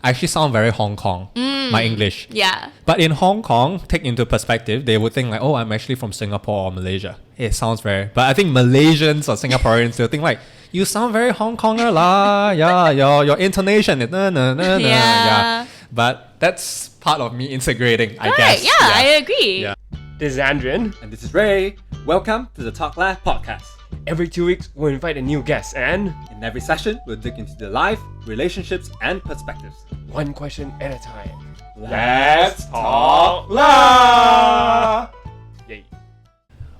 I actually sound very Hong Kong, my English. Yeah. But in Hong Kong, take into perspective, they would think like, oh, I'm actually from Singapore or Malaysia. It sounds very... But I think Malaysians or Singaporeans, they'll think like, you sound very Hong Konger la. Yeah, your intonation is yeah. But that's part of me integrating, I guess. Yeah, I agree. Yeah. This is Andrian. And this is Ray. Welcome to the Talk Live podcast. Every 2 weeks, we'll invite a new guest and In every session, we'll dig into their life, relationships, and perspectives. one question at a time. Let's talk la. Yay.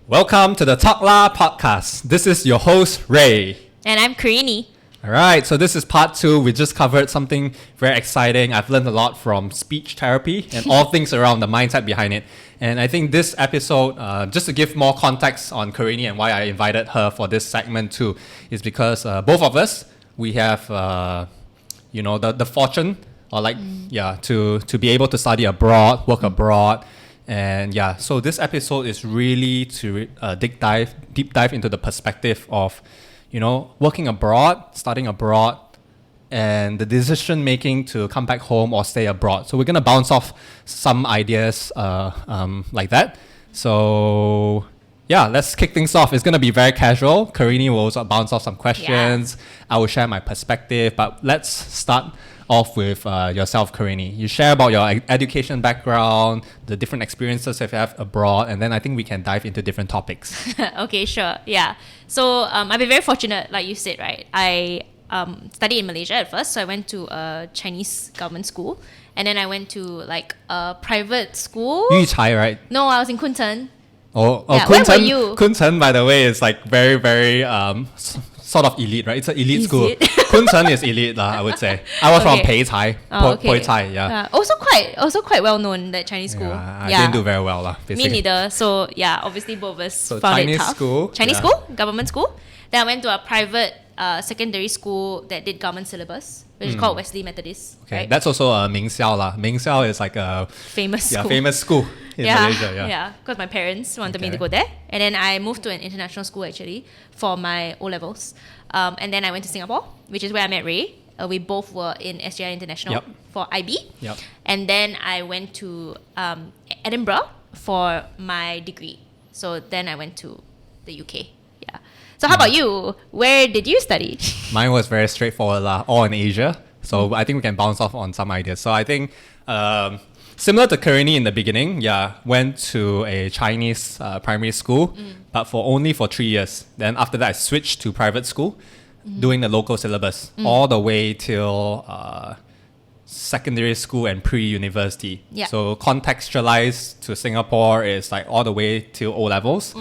Welcome to the Talk La podcast. This is your host, Ray. And I'm Kharenee. All right, so this is part 2. We just covered something very exciting. I've learned a lot from speech therapy and all things around the mindset behind it. And I think this episode, just to give more context on Kharenee and why I invited her for this segment too, is because both of us, we have, the fortune or to be able to study abroad, work abroad. And yeah, so this episode is really to deep dive into the perspective of, working abroad, studying abroad, and the decision making to come back home or stay abroad. So we're gonna bounce off some ideas like that. So yeah, let's kick things off. It's gonna be very casual. Kharenee will also bounce off some questions. I will share my perspective, but let's start off with yourself, Kharenee. You share about your education background, the different experiences that you have abroad, and then I think we can dive into different topics. Okay, sure. Yeah. So I've been very fortunate, like you said, right? I studied in Malaysia at first. So I went to a Chinese government school. And then I went to like a private school. Yuchai, right? No, I was in Kunten. Oh, Yeah, Kunten, where were you? Kunten, by the way, is like very, very sort of elite, right? It's an elite Is school. it? Kunten is elite, I would say. I was from Okay. Peicai, Okay. Peicai, yeah. Also quite well known, that Chinese school. I didn't do very well, Me basically. neither. So yeah, obviously both of us So found Chinese it tough. school, Chinese yeah. school, government school. Then I went to a private secondary school that did government syllabus, which is called Wesley Methodist. Okay, Right? that's also a Ming Xiao lah. Ming Xiao is like a famous school. famous school in Malaysia. Yeah, because my parents wanted me Okay. to go there. And then I moved to an international school actually for my O-levels. And then I went to Singapore, which is where I met Ray. We both were in SJI International Yep. for IB. Yep. And then I went to Edinburgh for my degree. So then I went to the UK. Yeah. So how about you? Where did you study? Mine was very straightforward lah, all in Asia. So I think we can bounce off on some ideas. So I think similar to Kharenee in the beginning, went to a Chinese primary school, but only for 3 years. Then after that, I switched to private school, doing the local syllabus all the way till secondary school and pre-university. Yeah. So contextualized to Singapore is like all the way till O-levels.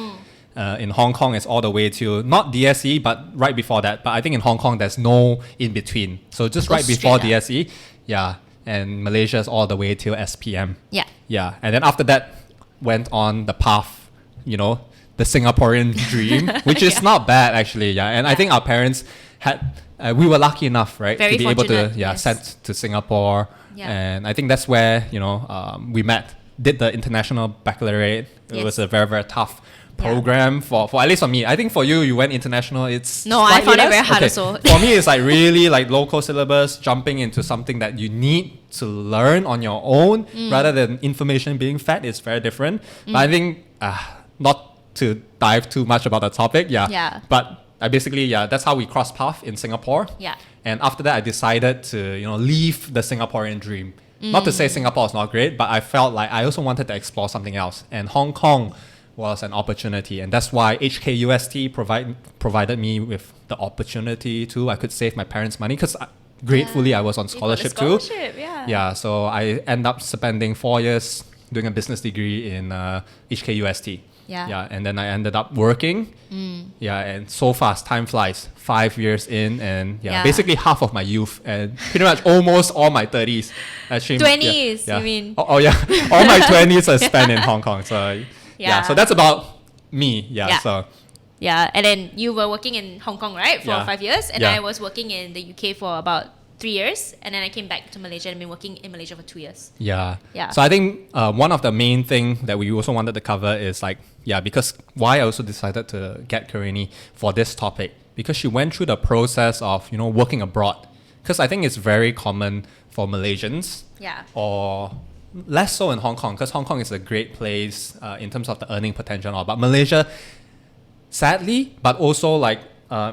In Hong Kong, it's all the way to not DSE, but right before that. But I think in Hong Kong, there's no in between. So just Go right before straight up. DSE, and Malaysia is all the way till SPM. Yeah. Yeah, and then after that, went on the path, the Singaporean dream, which is not bad actually. Yeah, and I think our parents had, we were lucky enough, right, Very to be able to fortunate, yes. sent to Singapore, Yeah. and I think that's where we met. Did the international baccalaureate. It Yes. was a very, very tough program for at least for me. I think for you went international. It's No, I slightly found it less. very hard Okay. also. For me, it's like really like local syllabus, jumping into something that you need to learn on your own rather than information being fed is very different. But I think not to dive too much about the topic. Yeah. But I basically that's how we crossed path in Singapore. Yeah. And after that, I decided to leave the Singaporean dream. Not to say Singapore is not great, but I felt like I also wanted to explore something else. And Hong Kong was an opportunity, and that's why HKUST provided me with the opportunity to I could save my parents' money because gratefully I was on You got the scholarship, scholarship, yeah. Yeah, so I end up spending 4 years doing a business degree in HKUST. Yeah. And then I ended up working. Yeah, and so fast, time flies. 5 years in, and Yeah. basically half of my youth and pretty much almost all my 30s. Actually, 20s, you mean? Oh yeah, all my 20s are spent in Hong Kong. So Yeah. so that's about me. Yeah. So Yeah, and then you were working in Hong Kong, right, for Yeah. 5 years, and Yeah. I was working in the UK for about 3 years, and then I came back to Malaysia and been working in Malaysia for 2 years. Yeah. Yeah. So I think one of the main thing that we also wanted to cover is like, because why I also decided to get Kharenee for this topic, because she went through the process of, working abroad. because I think it's very common for Malaysians, Yeah. or less so in Hong Kong, because Hong Kong is a great place in terms of the earning potential and all. But Malaysia, sadly, but also like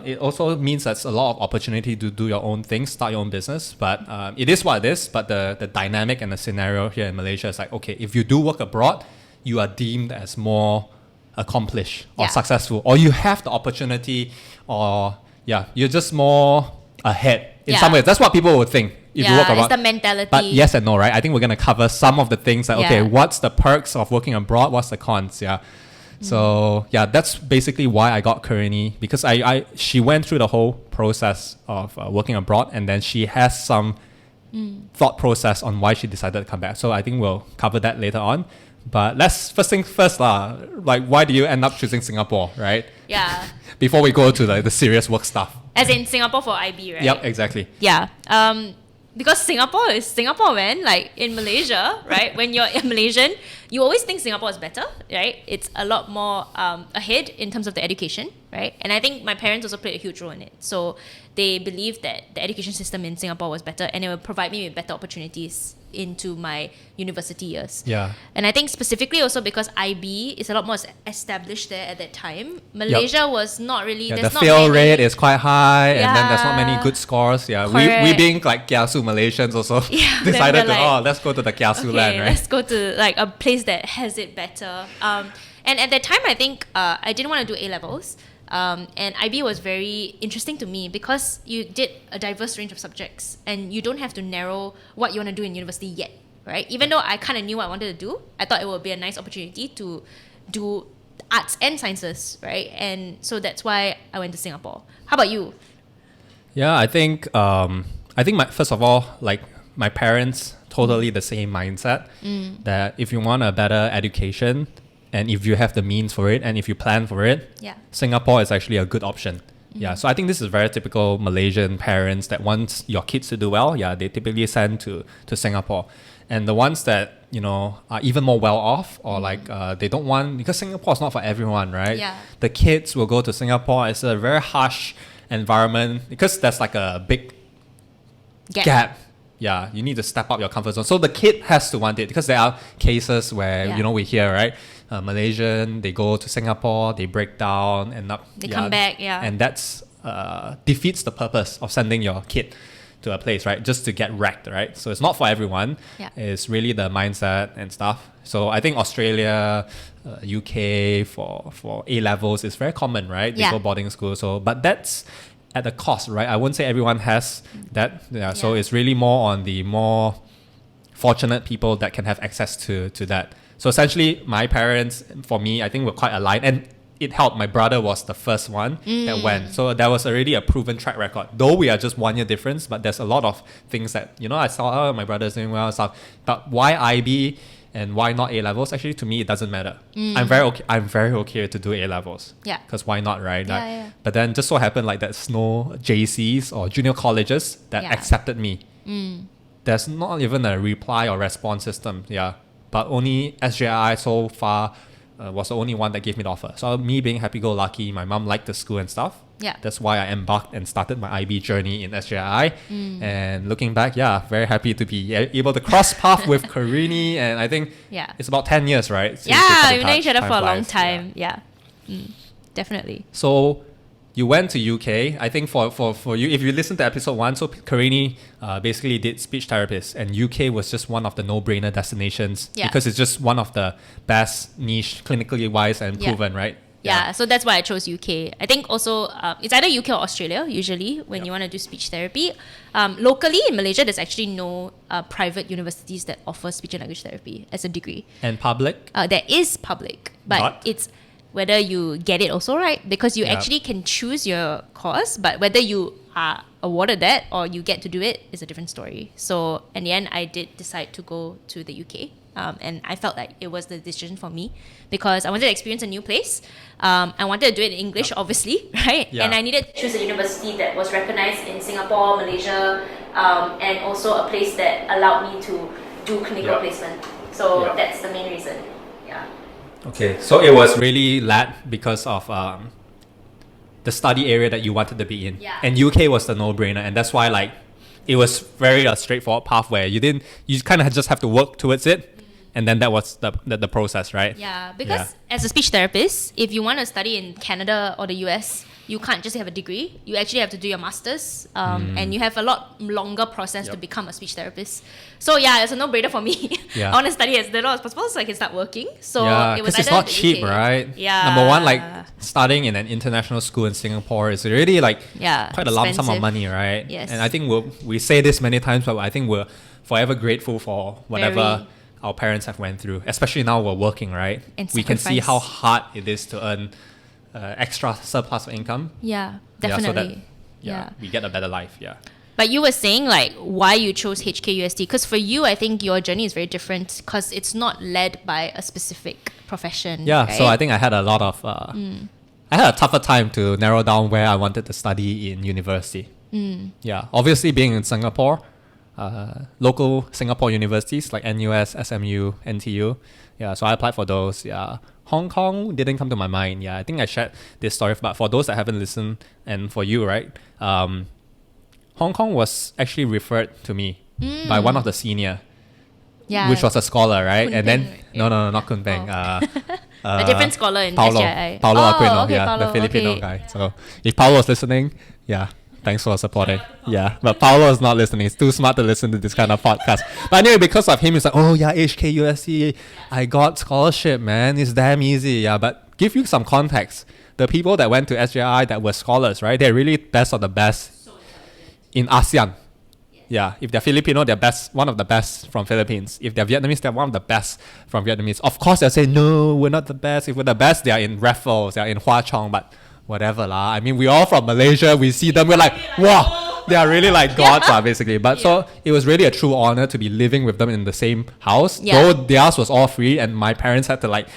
it also means that's a lot of opportunity to do your own things, start your own business. But it is what it is. But the dynamic and the scenario here in Malaysia is like, okay, if you do work abroad, you are deemed as more accomplished or Yeah. successful, or you have the opportunity, or you're just more ahead in some Yeah. ways. That's what people would think if you work abroad. It's the mentality. But yes and no, right? I think we're going to cover some of the things that, okay, Yeah. what's the perks of working abroad? What's the cons? Yeah. So that's basically why I got Kharenee, because she went through the whole process of working abroad, and then she has some thought process on why she decided to come back. So I think we'll cover that later on. But first thing first, like why do you end up choosing Singapore, right? Yeah. Before we go to the serious work stuff. As in Singapore for IB, right? Yep, exactly. Yeah. Because Singapore is Singapore, man. Like in Malaysia, right? When you're a Malaysian, you always think Singapore is better, right? It's a lot more ahead in terms of the education, right? And I think my parents also played a huge role in it. So they believed that the education system in Singapore was better, and it would provide me with better opportunities into my university years. Yeah. And I think specifically also because IB is a lot more established there at that time. Malaysia was not really. Yeah, the there's not fail many- rate is quite high, and then there's not Yeah. many good scores. Yeah, we Correct. being like Kiasu Malaysians also Yeah, then decided we're to like, let's go to the Kiasu okay, land, right? let's go to like a place that has it better. And at that time, I think I didn't want to do A levels. And IB was very interesting to me because you did a diverse range of subjects, and you don't have to narrow what you want to do in university yet, right? Even though I kind of knew what I wanted to do, I thought it would be a nice opportunity to do arts and sciences, right? And so that's why I went to Singapore. How about you? Yeah, I think first of all, like my parents, totally the same mindset that if you want a better education, and if you have the means for it, and if you plan for it, Yeah. Singapore is actually a good option. Yeah, so I think this is very typical Malaysian parents that want your kids to do well, they typically send to Singapore. And the ones that, are even more well off, or like they don't want, because Singapore is not for everyone, right? Yeah. The kids will go to Singapore. It's a very harsh environment because there's like a big gap. Yeah, you need to step up your comfort zone. So the kid has to want it, because there are cases where, we hear, right? Malaysian, they go to Singapore, they break down, end up... They come back, And that's defeats the purpose of sending your kid to a place, right? Just to get wrecked, right? So it's not for everyone. Yeah. It's really the mindset and stuff. So I think Australia, UK for A levels is very common, right? They Yeah. go boarding school. So, but that's at a cost, right? I wouldn't say everyone has that. Yeah. So Yeah. it's really more on the more fortunate people that can have access to that. So essentially, my parents, for me, I think were quite aligned, and it helped. My brother was the first one that went. So there was already a proven track record. Though we are just 1 year difference, but there's a lot of things that, I saw, my brother's doing well and stuff. But why IB and why not A levels? Actually, to me, it doesn't matter. I'm very okay to do A levels. Yeah. Because why not, right? Like, Yeah. But then just so happened like there's no JCs or junior colleges that Yeah. accepted me. There's not even a reply or response system. Yeah. But only SJI so far was the only one that gave me the offer. So me being happy-go-lucky, my mom liked the school and stuff. Yeah. That's why I embarked and started my IB journey in SJI. And looking back, very happy to be able to cross path with Kharenee. And I think Yeah. it's about 10 years, right? since we Yeah, got in we've known touch. each other for a long flies. time. Yeah. Definitely. So you went to UK. I think for you, if you listen to episode 1, so Kharenee basically did speech therapist, and UK was just one of the no-brainer destinations because it's just one of the best niche, clinically wise and proven, right? Yeah, so that's why I chose UK. I think also it's either UK or Australia usually when you want to do speech therapy. Locally in Malaysia, there's actually no private universities that offer speech and language therapy as a degree. And public? There is public, but it's whether you get it also, right? Because you actually can choose your course, but whether you are awarded that or you get to do it is a different story. So in the end, I did decide to go to the UK. And I felt like it was the decision for me because I wanted to experience a new place. I wanted to do it in English, obviously, right? Yeah. And I needed to choose a university that was recognized in Singapore, Malaysia, and also a place that allowed me to do clinical placement. So that's the main reason. Yeah. Okay, so it was really led because of the study area that you wanted to be in. Yeah. And UK was the no-brainer, and that's why it was very a straightforward path where you kind of just have to work towards it. And then that was the process, right? Yeah, because as a speech therapist, if you want to study in Canada or the US, you can't just have a degree. You actually have to do your master's, and you have a lot longer process to become a speech therapist. So yeah, it's a no-brainer for me. Yeah. I want to study as little as possible so I can start working. So yeah, it was because it's either not the cheap, UK. right? Yeah. Number one, like studying in an international school in Singapore is really like quite a lump sum of expensive. money, right? Yes. And I think we say this many times, but I think we're forever grateful for whatever Very. our parents have went through. Especially now we're working, right? And we can see sacrifice. how hard it is to earn extra surplus of income. Yeah, Yeah, so that definitely. we get a better life. Yeah. But you were saying like why you chose HKUST, because for you, I think your journey is very different because it's not led by a specific profession. Yeah, right? so I think I had a lot of I had a tougher time to narrow down where I wanted to study in university. Yeah, obviously being in Singapore, local Singapore universities like NUS, SMU, NTU. Yeah, so I applied for those. Yeah, Hong Kong didn't come to my mind. Yeah, I think I shared this story, but for those that haven't listened, and for you, right? Hong Kong was actually referred to me by one of the senior, yeah, which was a scholar, right? Kun And then Peng, right? no, not Kun Peng. a different scholar in Paulo SJI. Aquino, okay, yeah, Paulo, the Filipino okay. guy. So if Paulo was listening, yeah, thanks for supporting. Yeah, but Paulo is not listening. He's too smart to listen to this kind of podcast. But anyway, because of him, he's like, oh yeah, HKUSC, I got scholarship, man. It's damn easy. Yeah, but give you some context. The people that went to SJI that were scholars, right? They're really best of the best in ASEAN. Yeah, if they're Filipino, they're one of the best from Philippines. If they're Vietnamese, they're one of the best from Vietnamese. Of course, they'll say, no, we're not the best. If we're the best, they're in Raffles, they're in Hua Chong, but whatever lah. I mean, we're all from Malaysia. We see them, we're like, wow, they are really like gods, basically. But so it was really a true honor to be living with them in the same house. Yeah. Though theirs was all free, and my parents had to like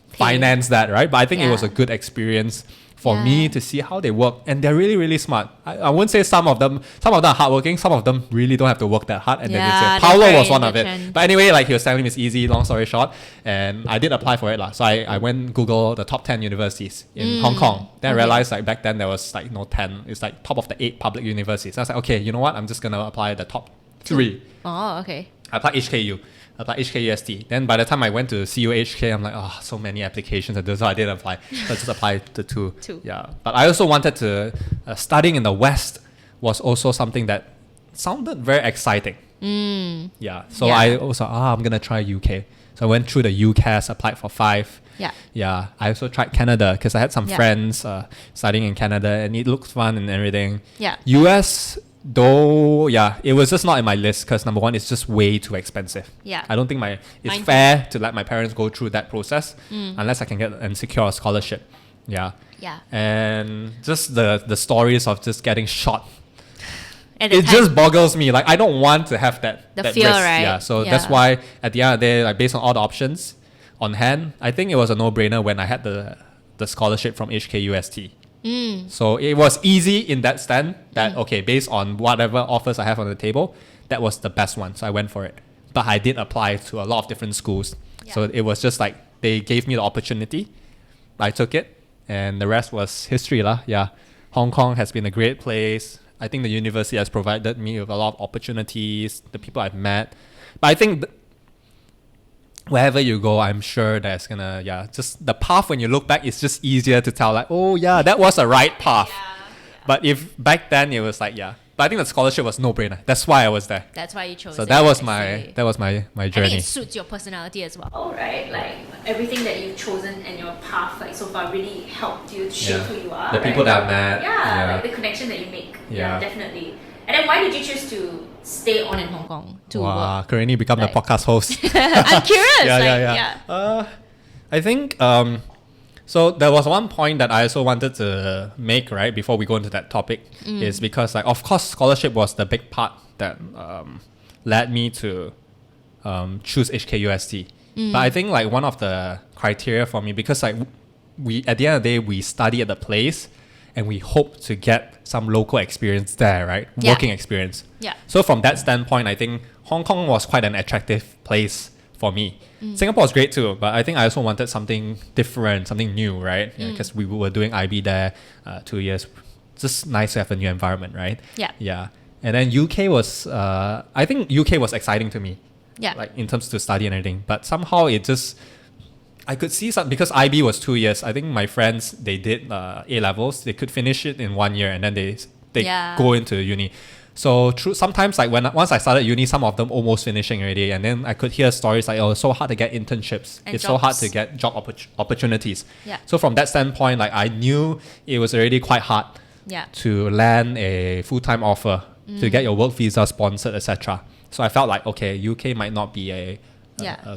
finance that, right? But I think it was a good experience for me to see how they work, and they're really, really smart. I wouldn't say some of them are hardworking, some of them really don't have to work that hard, and then they say, Paulo was one of it. But anyway, like he was telling me, it's easy, long story short, and I did apply for it lah. So I went Google the top 10 universities in Hong Kong. Then I realized like back then there was like no 10, it's like top of the 8 public universities. I was like, okay, you know what, I'm just gonna apply the top 3. Oh, okay. I applied HKU. I applied HKUST. Then by the time I went to CUHK, I'm like, oh, so many applications. So I didn't apply. So I just applied to 2. Yeah. But I also wanted to, studying in the West was also something that sounded very exciting. Yeah. So I also, I'm going to try UK. So I went through the UCAS, applied for 5. Yeah. Yeah. I also tried Canada because I had some friends studying in Canada and it looked fun and everything. Yeah. US, though, yeah, it was just not in my list because number one, it's just way too expensive. Yeah. I don't think it's fair to let my parents go through that process unless I can get and secure a scholarship. Yeah. Yeah. And just the stories of just getting shot. It Just boggles me. Like I don't want to have that The that fear, risk. right? Yeah. So Yeah. that's why at the end of the day, like based on all the options on hand, I think it was a no-brainer when I had the scholarship from HKUST. So it was easy in that stand that, okay, based on whatever offers I have on the table, that was the best one. So I went for it. But I did apply to a lot of different schools. Yeah. So it was just like they gave me the opportunity. I took it. And the rest was history lah. Yeah. Hong Kong has been a great place. I think the university has provided me with a lot of opportunities, the people I've met. But I think wherever you go, I'm sure there's gonna, just the path when you look back, it's just easier to tell like, oh yeah, that was the right path. But if back then it was like, but I think the scholarship was no-brainer. That's why I was there. That's why you chose So it. that was I see. my I journey. think it suits your personality as well. Oh, right. Like everything that you've chosen and your path, like so far, really helped you to shape who you are. The people that I've met. Yeah, like the connection that you make. Yeah, definitely. And then why did you choose to stay on in Hong Kong to Wow, work? Kharenee become the podcast host. I'm curious. I think so there was one point that I also wanted to make, right, before we go into that topic, is because like of course scholarship was the big part that led me to choose HKUST. But I think like one of the criteria for me, because like we at the end of the day we study at the place and we hope to get some local experience there, right? Yeah. Working experience. Yeah. So from that standpoint, I think Hong Kong was quite an attractive place for me. Singapore was great too, but I think I also wanted something different, something new, right? Because we were doing IB there 2 years. Just nice to have a new environment, right? Yeah. Yeah. And then UK was, I think UK was exciting to me. Yeah. Like in terms to study and everything. But somehow it just, I could see some, because IB was 2 years. I think my friends, they did A-levels. They could finish it in 1 year and then they go into uni. So sometimes like once I started uni, some of them almost finishing already. And then I could hear stories like, oh, it's so hard to get internships. And it's jobs. so hard to get job opportunities. Yeah. So from that standpoint, like I knew it was already quite hard to land a full-time offer, to get your work visa sponsored, etc. So I felt like, okay, UK might not be a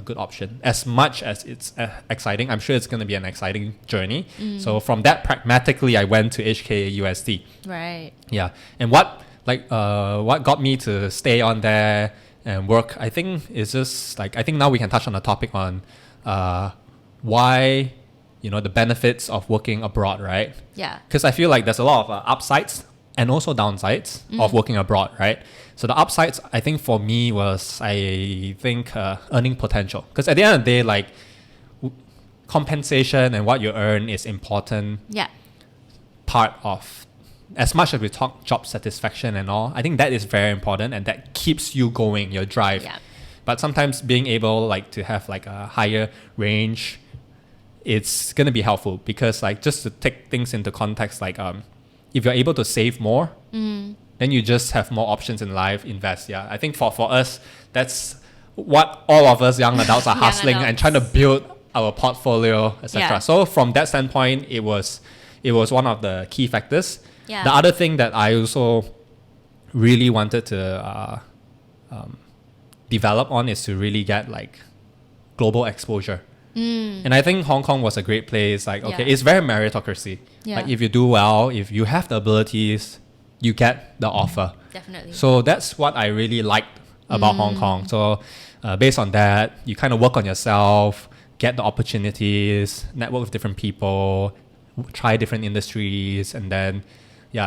good option. As much as it's exciting, I'm sure it's going to be an exciting journey. So from that, pragmatically, I went to HKUST. Right. Yeah. And what got me to stay on there and work, I think, is just like, I think now we can touch on the topic on why, the benefits of working abroad, right? Yeah. Because I feel like there's a lot of upsides and also downsides of working abroad, right? So the upsides, I think for me was, I think, earning potential. Because at the end of the day, like, compensation and what you earn is important part of, as much as we talk job satisfaction and all, I think that is very important and that keeps you going, your drive. Yeah. But sometimes being able like to have like a higher range, it's going to be helpful because like just to take things into context, like if you're able to save more, then you just have more options in life, invest. Yeah, I think for us, that's what all of us young adults are hustling and trying to build our portfolio, etc. Yeah. So from that standpoint, it was one of the key factors. Yeah. The other thing that I also really wanted to develop on is to really get like global exposure. And I think Hong Kong was a great place. Like, okay, it's very meritocracy. Like if you do well, if you have the abilities, you get the offer. Definitely. So that's what I really liked about Hong Kong. So based on that, you kind of work on yourself, get the opportunities, network with different people, try different industries, and then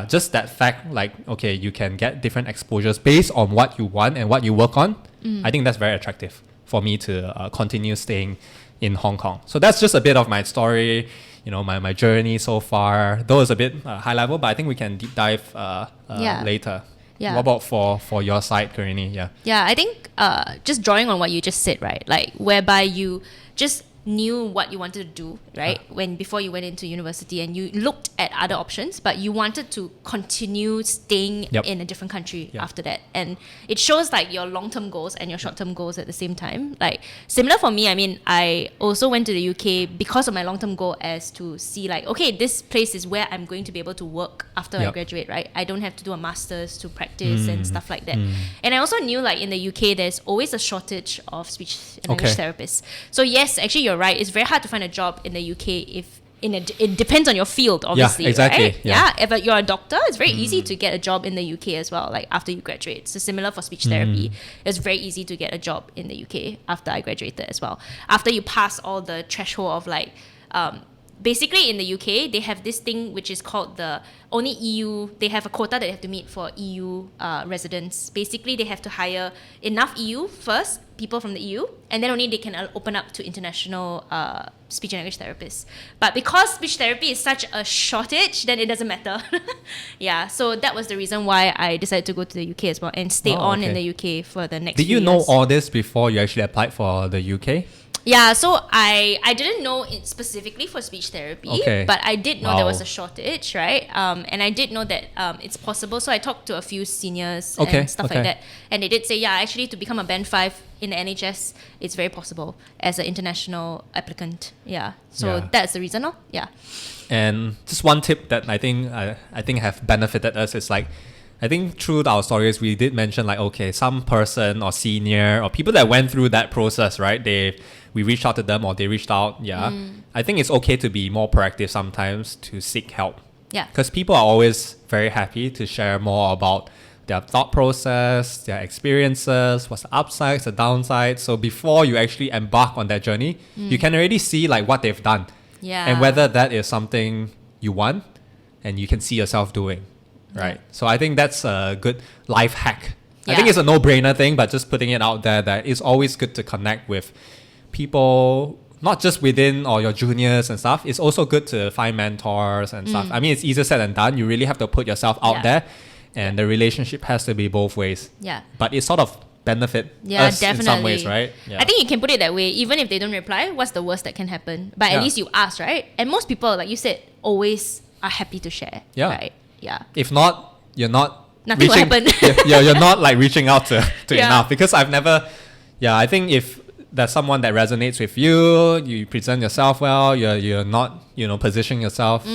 just that fact, like, okay, you can get different exposures based on what you want and what you work on. I think that's very attractive for me to continue staying in Hong Kong. So that's just a bit of my story, my journey so far. Though it's a bit high level, but I think we can deep dive later. Yeah. What about for your side, Kharenee? Yeah, I think just drawing on what you just said, right? Like whereby you just knew what you wanted to do, right? Before you went into university and you looked at other options, but you wanted to continue staying in a different country after that. And it shows like your long-term goals and your short-term goals at the same time. Like similar for me, I mean, I also went to the UK because of my long-term goal as to see like, okay, this place is where I'm going to be able to work after I graduate, right? I don't have to do a master's to practice and stuff like that. And I also knew like in the UK, there's always a shortage of speech and language therapists. So yes, actually you're right. It's very hard to find a job in the UK if it depends on your field, obviously. Yeah, exactly. Right? Yeah. If you're a doctor, it's very easy to get a job in the UK as well, like after you graduate. So similar for speech therapy. It's very easy to get a job in the UK after I graduated as well. After you pass all the threshold of like basically in the UK, they have this thing which is called the only EU, they have a quota that they have to meet for EU residents. Basically, they have to hire enough EU first, people from the EU, and then only they can open up to international speech and language therapists. But because speech therapy is such a shortage, then it doesn't matter. So that was the reason why I decided to go to the UK as well and stay in the UK for the next Did few you know years. all this before you actually applied for the UK? Yeah, so I didn't know it specifically for speech therapy, but I did know there was a shortage, right? And I did know that it's possible. So I talked to a few seniors and stuff like that. And they did say, actually to become a Band 5 in the NHS, it's very possible as an international applicant. So that's the reason. And just one tip that I think have benefited us is like, I think through our stories, we did mention like, okay, some person or senior or people that went through that process, right? We reached out to them or they reached out. I think it's okay to be more proactive sometimes to seek help. Because people are always very happy to share more about their thought process, their experiences, what's the upsides, the downsides. So before you actually embark on that journey, you can already see like what they've done. And whether that is something you want and you can see yourself doing. Right. So I think that's a good life hack. I think it's a no-brainer thing, but just putting it out there that it's always good to connect with people, not just within or your juniors and stuff. It's also good to find mentors and stuff. I mean, it's easier said than done. You really have to put yourself out there and the relationship has to be both ways. Yeah. But it sort of benefit Yeah, us definitely. in some ways, right? Yeah. I think you can put it that way. Even if they don't reply, what's the worst that can happen? But Yeah. at least you ask, right? And most people, like you said, always are happy to share. Yeah. Right? Yeah. If not, you're not Nothing will happen. you're not like reaching out to Yeah. enough, because I've never, I think if there's someone that resonates with you, you present yourself well, you're not, positioning yourself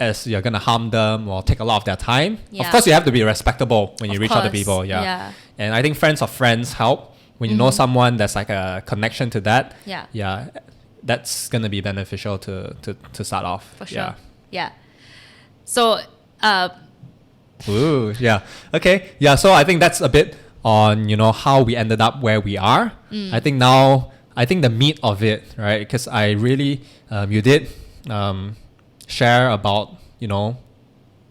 as you're gonna harm them or take a lot of their time. Of Yeah. course, you have to be respectable when you Of reach out to course. people. Yeah. Yeah. And I think friends of friends help when you know someone that's like a connection to that. Yeah. Yeah. That's gonna be beneficial to start off. For sure. Yeah. So, Ooh, yeah. Okay. Yeah, so I think that's a bit on, how we ended up where we are. I think the meat of it, right? Because I really, you did share about,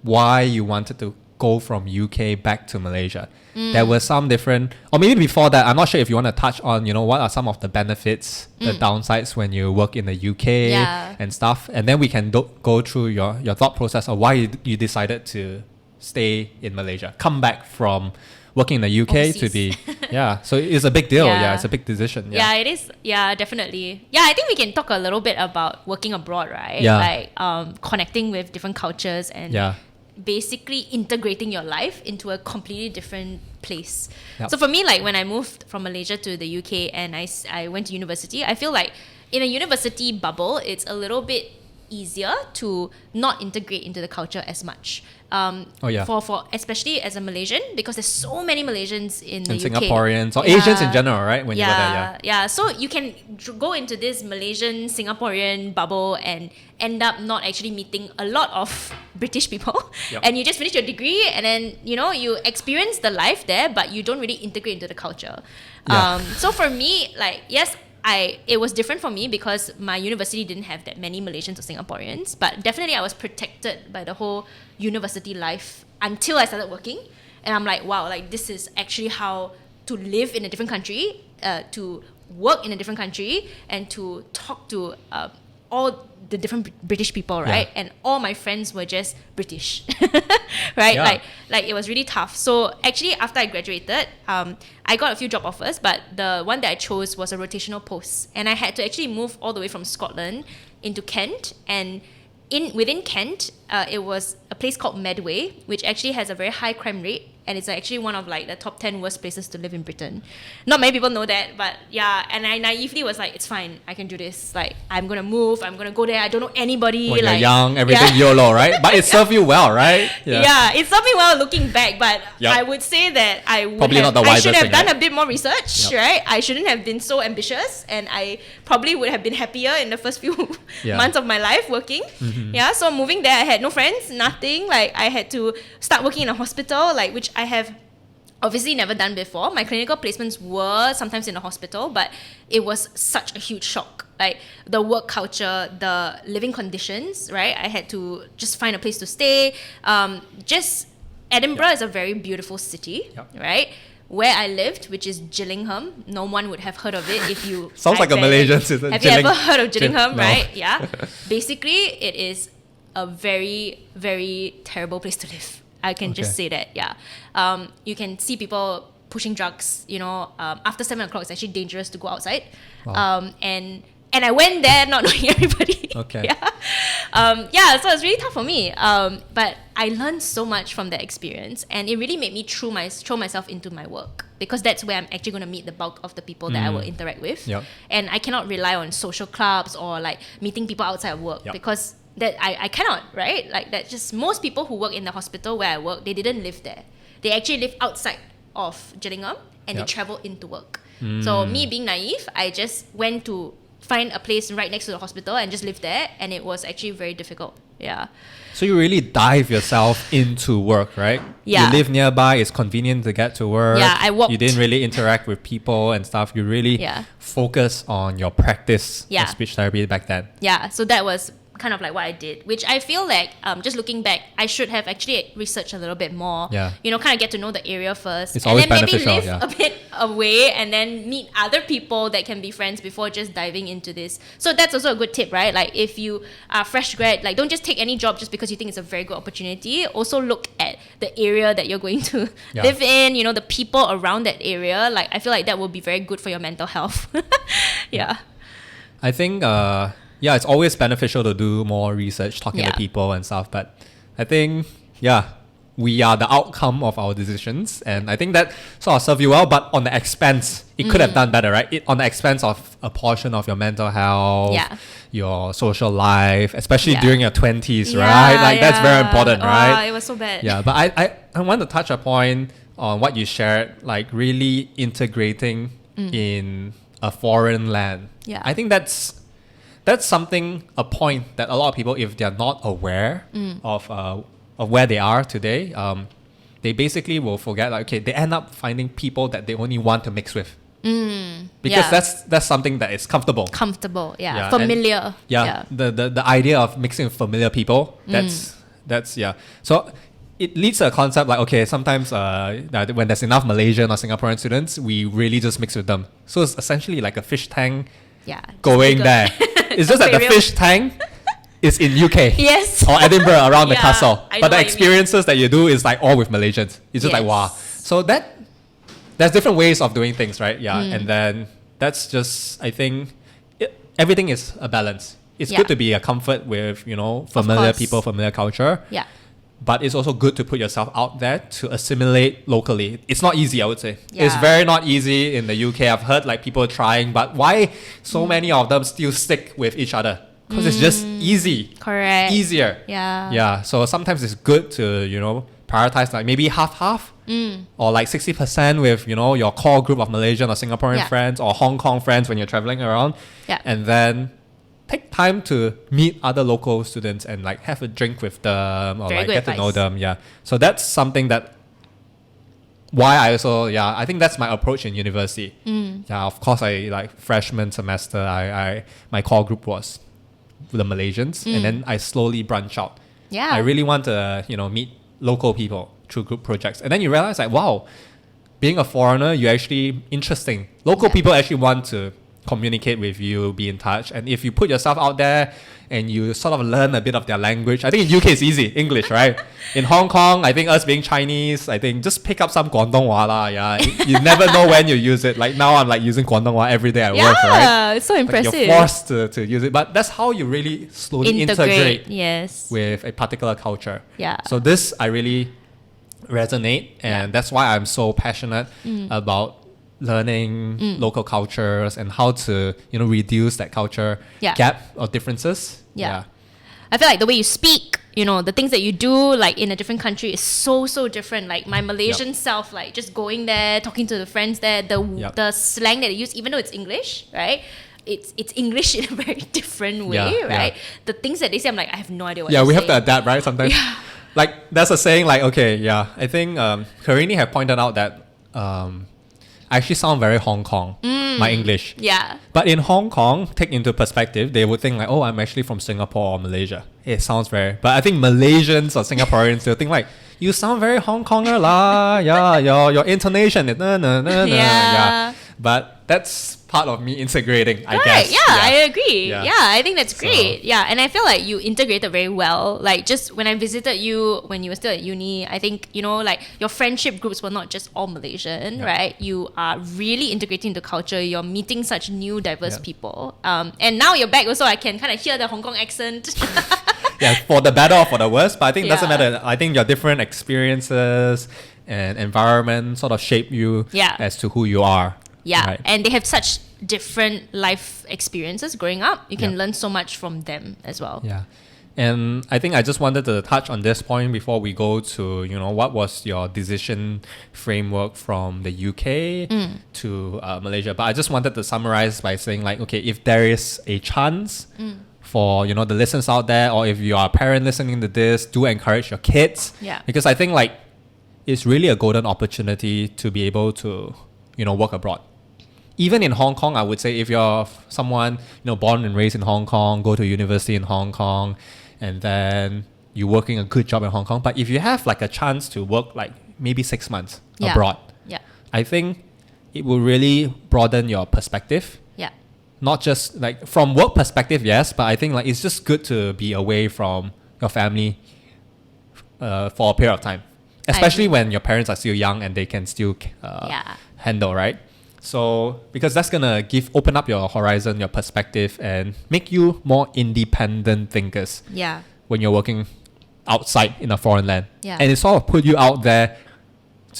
why you wanted to go from UK back to Malaysia. There were some different, or maybe before that, I'm not sure if you want to touch on, what are some of the benefits, the downsides when you work in the UK Yeah. and stuff. And then we can go through your thought process of why you decided to stay in Malaysia, come back from working in the UK to be, so it's a big deal. Yeah, it's a big decision. yeah, it is. Yeah, definitely. Yeah, I think we can talk a little bit about working abroad, right? Yeah. Like connecting with different cultures and Yeah. basically integrating your life into a completely different place. Yep. So for me, like when I moved from Malaysia to the UK and I went to university, I feel like in a university bubble, it's a little bit easier to not integrate into the culture as much. For especially as a Malaysian, because there's so many Malaysians in the And UK. Singaporeans or Asians in general, right? When you were there, Yeah. So you can go into this Malaysian Singaporean bubble and end up not actually meeting a lot of British people. Yep. And you just finish your degree and then you experience the life there, but you don't really integrate into the culture. Yeah. So for me, like yes, it was different for me because my university didn't have that many Malaysians or Singaporeans, but definitely I was protected by the whole university life until I started working. And I'm like, wow, like this is actually how to live in a different country, to work in a different country, and to talk to all the different British people, right? Yeah. And all my friends were just British, right? Yeah. Like it was really tough. So actually, after I graduated, I got a few job offers, but the one that I chose was a rotational post, and I had to actually move all the way from Scotland into Kent. And within Kent, it was a place called Medway, which actually has a very high crime rate. And it's actually one of like the top 10 worst places to live in Britain. Not many people know that, but yeah. And I naively was like, it's fine, I can do this. Like I'm gonna move, I'm gonna go there. I don't know anybody. When like you're young, everything YOLO, right? But it served you well, right? Yeah, it served me well looking back, but Yep. I would say that Probably not the I wisest should have thing, done right? a bit more research, Yep. right? I shouldn't have been so ambitious, and I probably would have been happier in the first few Yeah. months of my life working. Yeah, so moving there, I had no friends, nothing. Like I had to start working in a hospital, like which I have obviously never done before. My clinical placements were sometimes in the hospital, but it was such a huge shock. Like the work culture, the living conditions, right? I had to just find a place to stay. Just Edinburgh is a very beautiful city, Yep. right? Where I lived, which is Gillingham, no one would have heard of it if you. Sounds like a Malaysian citizen. Have you ever heard of Gillingham, No. right? Yeah. Basically, it is a very, very terrible place to live. I can just Okay. say that, yeah. You can see people pushing drugs, after 7 o'clock, it's actually dangerous to go outside. Wow. And I went there not knowing everybody. Okay. So it's really tough for me. But I learned so much from that experience, and it really made me throw myself into my work, because that's where I'm actually going to meet the bulk of the people that I will interact with. Yep. And I cannot rely on social clubs or like meeting people outside of work, Yep. because that I cannot, right? Like that just most people who work in the hospital where I work, they didn't live there. They actually live outside of Gillingham and Yep. they travel into work. So me being naive, I just went to find a place right next to the hospital and just live there, and it was actually very difficult. Yeah. So you really dive yourself into work, right? Yeah. You live nearby, it's convenient to get to work. Yeah, I walked. You didn't really interact with people and stuff. You really Yeah. focus on your practice Yeah. of speech therapy back then. Yeah, so that was kind of like what I did, which I feel like just looking back, I should have actually researched a little bit more. Yeah. You know, kind of get to know the area first, It's and always then maybe beneficial, live yeah. a bit away, and then meet other people that can be friends before just diving into this. So that's also a good tip, right? Like if you are fresh grad, like don't just take any job just because you think it's a very good opportunity. Also look at the area that you're going to Yeah. live in. You know, the people around that area. Like I feel like that will be very good for your mental health. Yeah. I think, yeah, it's always beneficial to do more research, talking Yeah. to people and stuff. But I think, yeah, we are the outcome of our decisions. And I think that sort of served you well. But on the expense, it could have done better, right? On the expense of a portion of your mental health, Yeah. your social life, especially Yeah. during your 20s, right? Like that's very important, right? It was so bad. Yeah, but I want to touch a point on what you shared, like really integrating in a foreign land. Yeah. I think that's something, a point that a lot of people, if they're not aware of where they are today, they basically will forget, like, okay, they end up finding people that they only want to mix with. Because Yeah. that's something that is comfortable. Comfortable, Yeah, and- familiar. The idea of mixing with familiar people, that's yeah. So it leads to a concept like, okay, sometimes that when there's enough Malaysian or Singaporean students, we really just mix with them. So it's essentially like a fish tank Yeah. just going bigger. there. It's just that the Aquarium. fish tank is in UK. Yes. Or Edinburgh around the Yeah, castle. I know But the what you mean. experiences that you do is like all with Malaysians. It's just like, Yes. wow. So there's different ways of doing things, right? Yeah. And then that's just, I think, everything is a balance. It's Yeah. good to be a comfort with, familiar course. people, familiar culture. Yeah. But it's also good to put yourself out there to assimilate locally. It's not easy, I would say. It's Yeah. very not easy in the UK. I've heard like people trying, but why so many of them still stick with each other? Because it's just easy. Correct. Easier. Yeah. Yeah. So sometimes it's good to, prioritize like maybe half or like 60% with, your core group of Malaysian or Singaporean Yeah. friends or Hong Kong friends when you're traveling around. Yeah. And then take time to meet other local students and like have a drink with them or Very like good get to know advice. them. Yeah. So that's something that why I also, I think that's my approach in university. Yeah, of course I like freshman semester, my core group was the Malaysians and then I slowly branch out. Yeah. I really want to, meet local people through group projects. And then you realize like, wow, being a foreigner, you're actually interesting. Local Yeah. people actually want to communicate with you, be in touch. And if you put yourself out there and you sort of learn a bit of their language, I think in UK it's easy, English, right? In Hong Kong, I think us being Chinese, I think just pick up some Guangdonghua lah, yeah. You never know when you use it. Like now I'm like using Guangdonghua every day at work, right? Yeah, it's so Like impressive. you're forced to use it. But that's how you really slowly integrate Yes. with a particular culture. Yeah. So this I really resonate, and that's why I'm so passionate about learning local cultures and how to reduce that culture Yeah. gap or differences. Yeah. I feel like the way you speak, the things that you do, like in a different country, is so different. Like my Malaysian self, like just going there, talking to the friends there, the slang that they use, even though it's English, right? It's English in a very different way, Yeah, right? yeah. The things that they say, I'm like, I have no idea what Yeah, they're we have to saying. adapt, right? Sometimes. Like there's a saying like, okay, yeah, I think Kharenee have pointed out that I actually sound very Hong Kong, my English. Yeah. But in Hong Kong, take into perspective, they would think like, oh, I'm actually from Singapore or Malaysia. It sounds very... But I think Malaysians or Singaporeans, they'll think like, you sound very Hong Konger lah. Yeah, your intonation is yeah. But that's part of me integrating, I guess. Yeah, I agree. Yeah. Yeah. I think that's great. Yeah, and I feel like you integrated very well. Like just when I visited you when you were still at uni, I think, like your friendship groups were not just all Malaysian, right? You are really integrating the culture. You're meeting such new, diverse people. And now you're back also, I can kind of hear the Hong Kong accent. Yeah, for the better or for the worse, but I think it doesn't Yeah. matter. I think your different experiences and environment sort of shape you as to who you are. Yeah, Right. and they have such different life experiences growing up. You can Yeah. learn so much from them as well. Yeah. And I think I just wanted to touch on this point before we go to, what was your decision framework from the UK to Malaysia. But I just wanted to summarize by saying like, okay, if there is a chance for, the listeners out there, or if you are a parent listening to this, do encourage your kids. Yeah. Because I think like it's really a golden opportunity to be able to, work abroad. even in Hong Kong, I would say if you're someone born and raised in Hong Kong, go to university in Hong Kong, and then you're working a good job in Hong Kong. But if you have like a chance to work like maybe 6 months abroad, I think it will really broaden your perspective. Yeah. Not just like from work perspective, yes, but I think like it's just good to be away from your family for a period of time, especially when your parents are still young and they can still handle, right? So because that's gonna open up your horizon, your perspective, and make you more independent thinkers. Yeah. When you're working outside in a foreign land, Yeah. and it sort of put you out there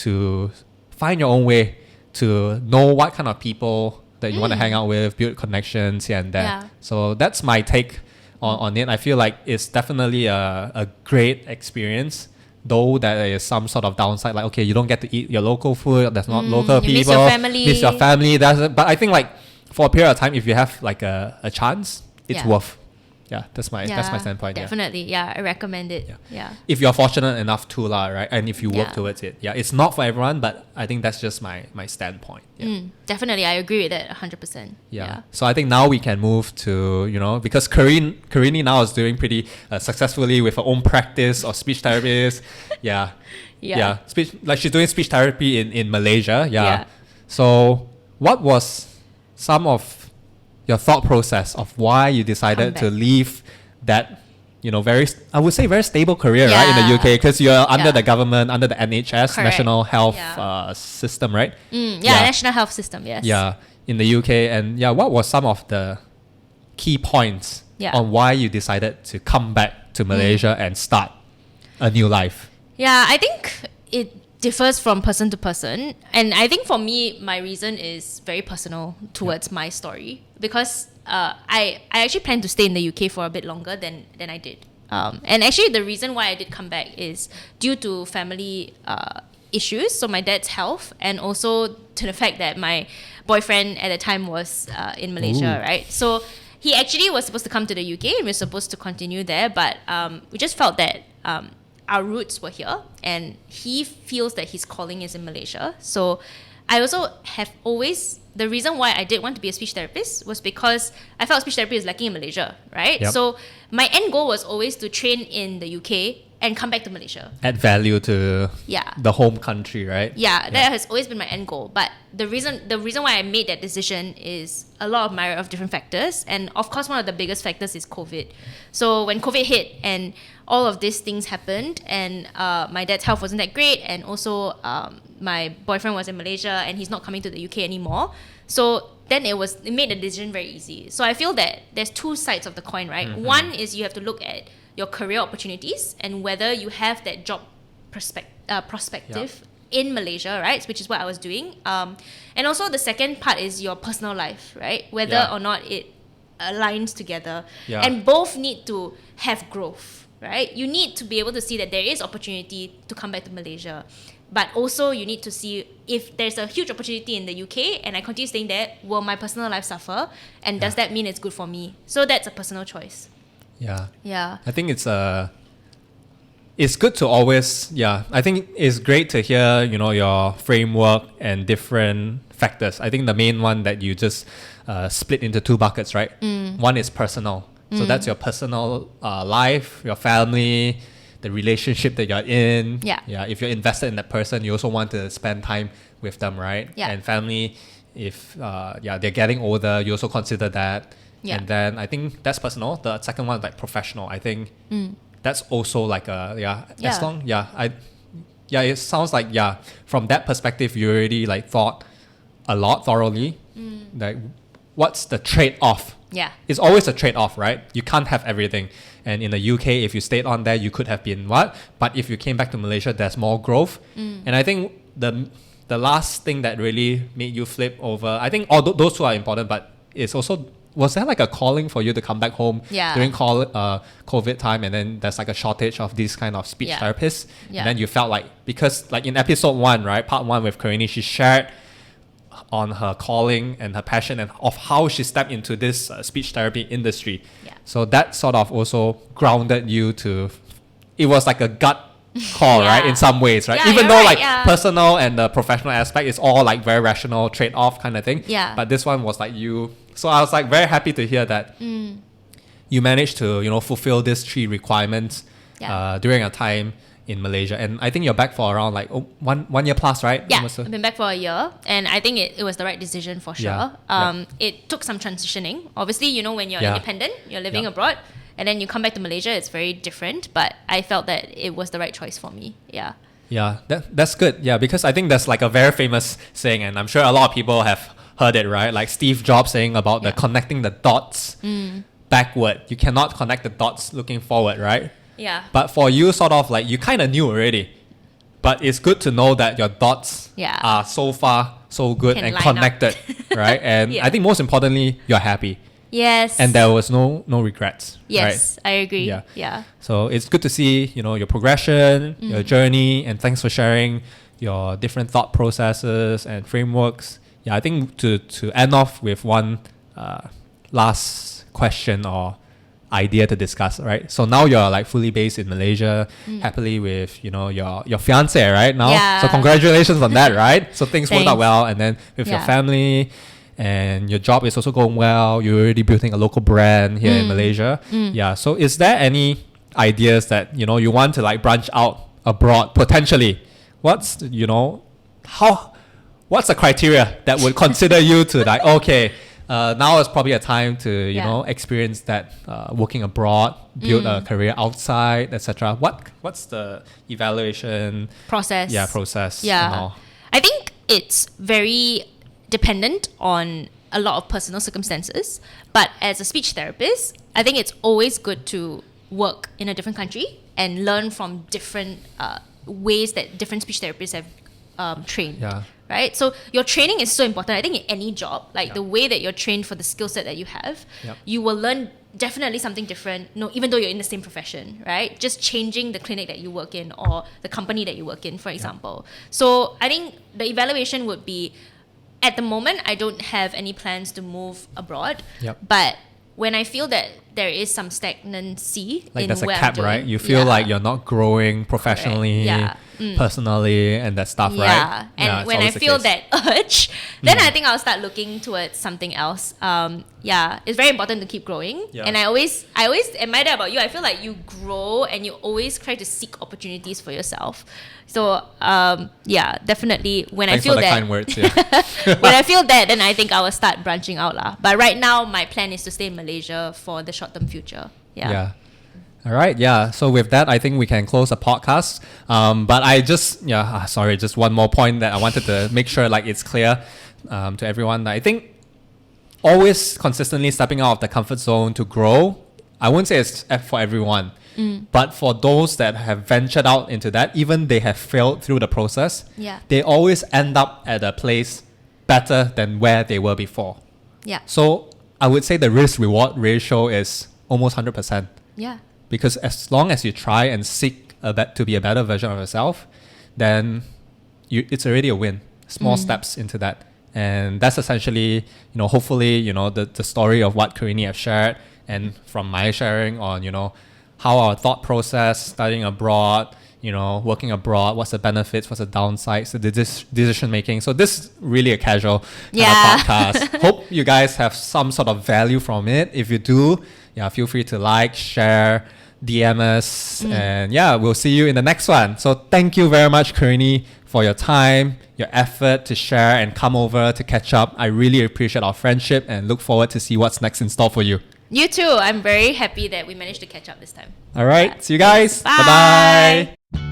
to find your own way, to know what kind of people that you want to hang out with, build connections here and there. Yeah. So that's my take on it. I feel like it's definitely a great experience, though there is some sort of downside, like okay, you don't get to eat your local food, there's not local you people, miss your family. But I think like for a period of time, if you have like a chance, it's Yeah. worth. Yeah, that's my standpoint. Definitely. Yeah, I recommend it. Yeah. If you're fortunate enough to right, and if you work Yeah. towards it, it's not for everyone, but I think that's just my standpoint. Definitely, I agree with that 100%. Yeah. So I think now we can move to because Kharenee now is doing pretty successfully with her own practice of speech therapist. Yeah. Speech, like she's doing speech therapy in Malaysia. Yeah. So what was some of your thought process of why you decided to leave that, I would say very stable career, right, in the UK, because you're under the government, under the NHS, Correct. National Health System, right? National Health System, yes. Yeah, in the UK. And what was some of the key points on why you decided to come back to Malaysia and start a new life? Yeah, I think it differs from person to person. And I think for me, my reason is very personal towards my story, because I actually plan to stay in the UK for a bit longer than I did. And actually the reason why I did come back is due to family issues, so my dad's health, and also to the fact that my boyfriend at the time was in Malaysia, right? So he actually was supposed to come to the UK and we were supposed to continue there, but we just felt that our roots were here and he feels that his calling is in Malaysia. So I also have always, the reason why I did want to be a speech therapist was because I felt speech therapy is lacking in Malaysia, right? Yep. So my end goal was always to train in the UK and come back to Malaysia. Add value to the home country, right? Yeah, that has always been my end goal. But the reason why I made that decision is a lot of different factors. And of course, one of the biggest factors is COVID. So when COVID hit and all of these things happened, and my dad's health wasn't that great, and also my boyfriend was in Malaysia and he's not coming to the UK anymore. So then it made the decision very easy. So I feel that there's two sides of the coin, right? Mm-hmm. One is you have to look at your career opportunities and whether you have that job perspective in Malaysia, right? Which is what I was doing. And also the second part is your personal life, right? Whether or not it aligns together. Yeah. And both need to have growth, right? You need to be able to see that there is opportunity to come back to Malaysia. But also you need to see if there's a huge opportunity in the UK and I continue staying there, will my personal life suffer? And does that mean it's good for me? So that's a personal choice. Yeah. I think it's good to always, I think it's great to hear, your framework and different factors. I think the main one that you just split into two buckets, right? One is personal. So that's your personal life, your family, the relationship that you're in. If you're invested in that person, you also want to spend time with them, right? And family, if they're getting older, you also consider that. And then I think that's personal. The second one is like professional. I think that's also like as long it sounds like from that perspective you already like thought a lot thoroughly. Like what's the trade-off? It's always a trade-off, right? You can't have everything. And in the UK, if you stayed on there, you could have been what? But if you came back to Malaysia, there's more growth. And I think the last thing that really made you flip over, I think all those two are important, but it's also, was there like a calling for you to come back home during COVID time, and then there's like a shortage of these kind of speech therapists? And then you felt like, because like in episode 1, right, part 1 with Kharenee, she shared on her calling and her passion and of how she stepped into this speech therapy industry. So that sort of also grounded you to, it was like a gut call, right? Yeah. In some ways, right? Yeah, Even you're though right, like yeah. personal and the professional aspect is all like very rational trade-off kind of thing. Yeah. But this one was like you. So I was like very happy to hear that you managed to, fulfill these 3 requirements Yeah. during a time in Malaysia. And I think you're back for around like one year plus, right? Yeah, Almost I've been back for a year, and I think it was the right decision for sure. Yeah. It took some transitioning. Obviously, when you're Yeah. independent, you're living Yeah. abroad, and then you come back to Malaysia, it's very different. But I felt that it was the right choice for me. Yeah. Yeah, that's good. Yeah, because I think there's like a very famous saying, and I'm sure a lot of people have heard it, right? Like Steve Jobs saying about the Yeah. connecting the dots backward. You cannot connect the dots looking forward, right? Yeah. But for you, sort of like you kind of knew already. But it's good to know that your dots Yeah. are so far so good Can and line up. connected, right? And Yeah. I think most importantly, you're happy. Yes. And there was no regrets. Yes, right? I agree. Yeah. Yeah. So it's good to see, your progression, your journey, and thanks for sharing your different thought processes and frameworks. Yeah, I think to end off with one last question or idea to discuss, right? So now you're like fully based in Malaysia, happily with, your fiance, right? Now. Yeah. So congratulations on that, right? So things worked out Thanks. well, and then with your Yeah. family. And your job is also going well. You're already building a local brand here in Malaysia. Yeah. So is there any ideas that you want to like branch out abroad potentially? What's what's the criteria that would consider you to like now is probably a time to experience that working abroad, build a career outside, etc. What's the evaluation Process. process? Yeah. And all? I think it's very dependent on a lot of personal circumstances. But as a speech therapist, I think it's always good to work in a different country and learn from different ways that different speech therapists have trained. Yeah. Right? So your training is so important. I think in any job, like the way that you're trained for the skill set that you have, Yep. you will learn definitely something different, even though you're in the same profession, right? Just changing the clinic that you work in or the company that you work in, for example. So I think the evaluation would be, at the moment, I don't have any plans to move abroad. Yep. But when I feel that there is some stagnancy Like in there's a where I'm cap, doing, right? You feel like you're not growing professionally, Yeah. personally, and that stuff, right? Yeah, and it's when I always the feel case. that urge, then I think I'll start looking towards something else. It's very important to keep growing. Yeah. And I always admire that about you. I feel like you grow and you always try to seek opportunities for yourself. So definitely when Thanks I feel for the that kind words. Yeah. when I feel that, then I think I will start branching out lah. But right now, my plan is to stay in Malaysia for the short-term future. Yeah. All right. Yeah. So with that, I think we can close the podcast. But I just, just one more point that I wanted to make sure like it's clear to everyone. I think always consistently stepping out of the comfort zone to grow. I wouldn't say it's for everyone, but for those that have ventured out into that, even they have failed through the process, Yeah. they always end up at a place better than where they were before. Yeah. So I would say the risk reward ratio is almost 100%. Yeah. Because as long as you try and seek to be a better version of yourself, then it's already a win. Small steps into that. And that's essentially, hopefully, the story of what Kharenee have shared, and from my sharing on, how our thought process, studying abroad, working abroad, what's the benefits, what's the downsides, the decision making. So this is really a casual kind of podcast. Hope you guys have some sort of value from it. If you do, feel free to like, share, DM us, and we'll see you in the next one. So thank you very much, Kharenee, for your time, your effort to share and come over to catch up. I really appreciate our friendship and look forward to see what's next in store for you. You too. I'm very happy that we managed to catch up this time. All right. Yeah. See you guys. Bye. Bye-bye.